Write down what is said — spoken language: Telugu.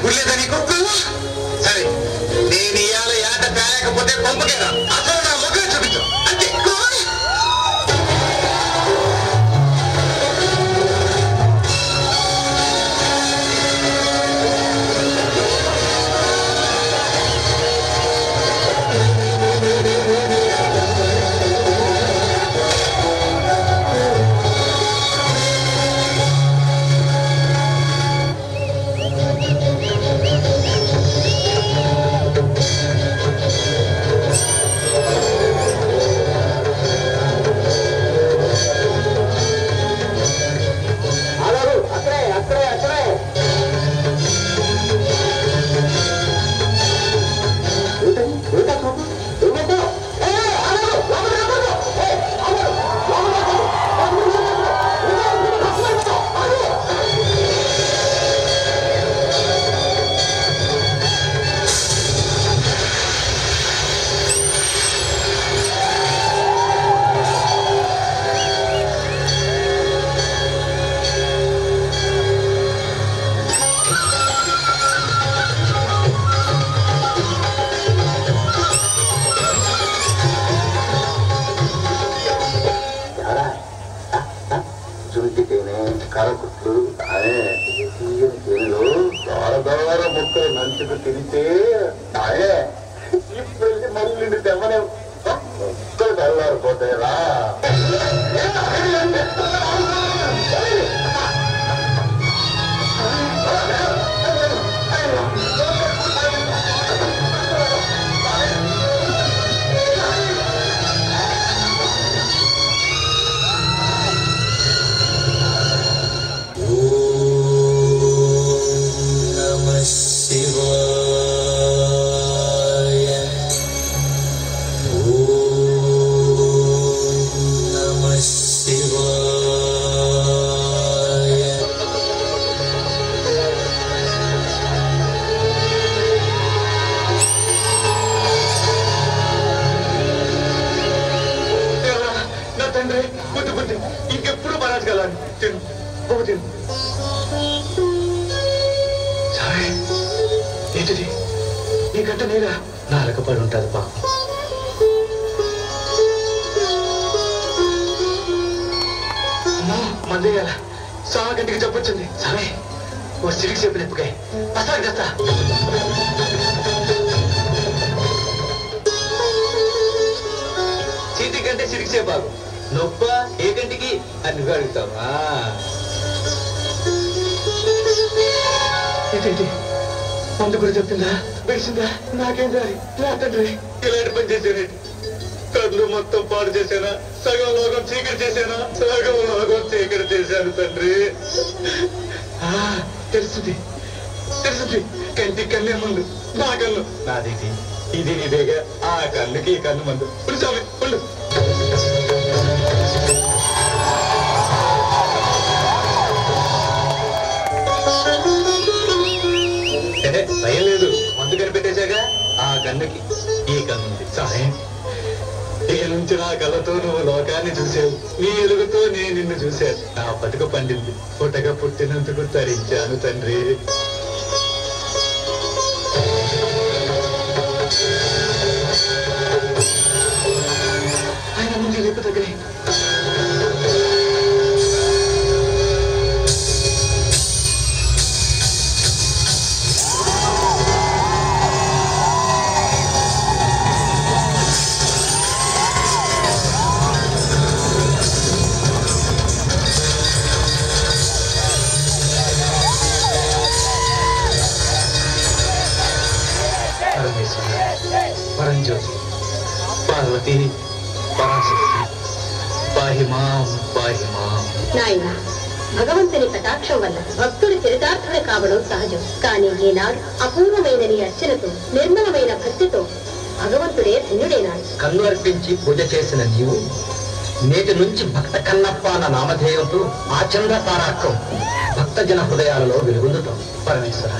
గుర్లేదా నీకు? సరే, నేను ఇవాళ ఏట తేలేకపోతే పంపకేదా అసలు నా ముఖం చూపించు అంతే. ఇంకెప్పుడు మరాజుగలని తిను తిను. ఏంటిది? నీకంటే నేరా నాలకపడి ఉంటుంది పాపం. అమ్మా మందేయాల చాలా గంటకి చెప్పొచ్చింది. సరే ఓ సిరికి చెప్పిన ఎప్పుకాయ అసలు చేస్తా. చీటి కంటే సిరికి చెప్పాకు. నొప్ప ఏ గంటికి అని నువ్వు అడుగుతావా? ఏంటి మందు కూడా చెప్తుందా? తెలిసిందా? నాకేం దారి నా తండ్రి ఇలాంటి పని చేసేది. కళ్ళు మొత్తం పాడు చేశానా? సగం లోకం చీకటి చేశానా? సగం లోకం చీకటి చేశాను తండ్రి. తెలుసుది తెలుసుది. కంటికి కన్నే ముందు నా కన్ను నాది. ఇది నీదేగా. ఆ కన్నుకి ఈ కన్ను మందు. ఉండు స్వామి ఉండు. భయం లేదు. మందు కనిపెట్టేశాక ఆ కన్నుకి ఈ కన్ను సహాయం. ఇక నుంచి నా కళ్ళతో నువ్వు లోకాన్ని చూసావు. నీ ఎలుగుతో నేను నిన్ను చూశాను. నా బతుకు పండింది. పుట్టగా పుట్టినందుకు తరించాను తండ్రి. ఆయన ముందు రేపు దగ్గర పరంజ్యోతి పార్వతి పరాశక్తి పాహిమాం పాహిమాం. నాయన భగవంతుని కటాక్షం వల్ల భక్తుడు చరితార్థుడు కావడం సహజం. కానీ ఈనాడు అపూర్వమైన నీ అర్చనతో నిర్మలమైన భక్తితో భగవంతుడే ధన్యుడైనాడు. కన్ను అర్పించి పూజ చేసిన నీవు నేటి నుంచి భక్త కన్నప్ప అన్న నామధేయంతో ఆ చంద్ర తారాకం భక్తజన హృదయాలలో వెలుగొందుతాం. పరమేశ్వర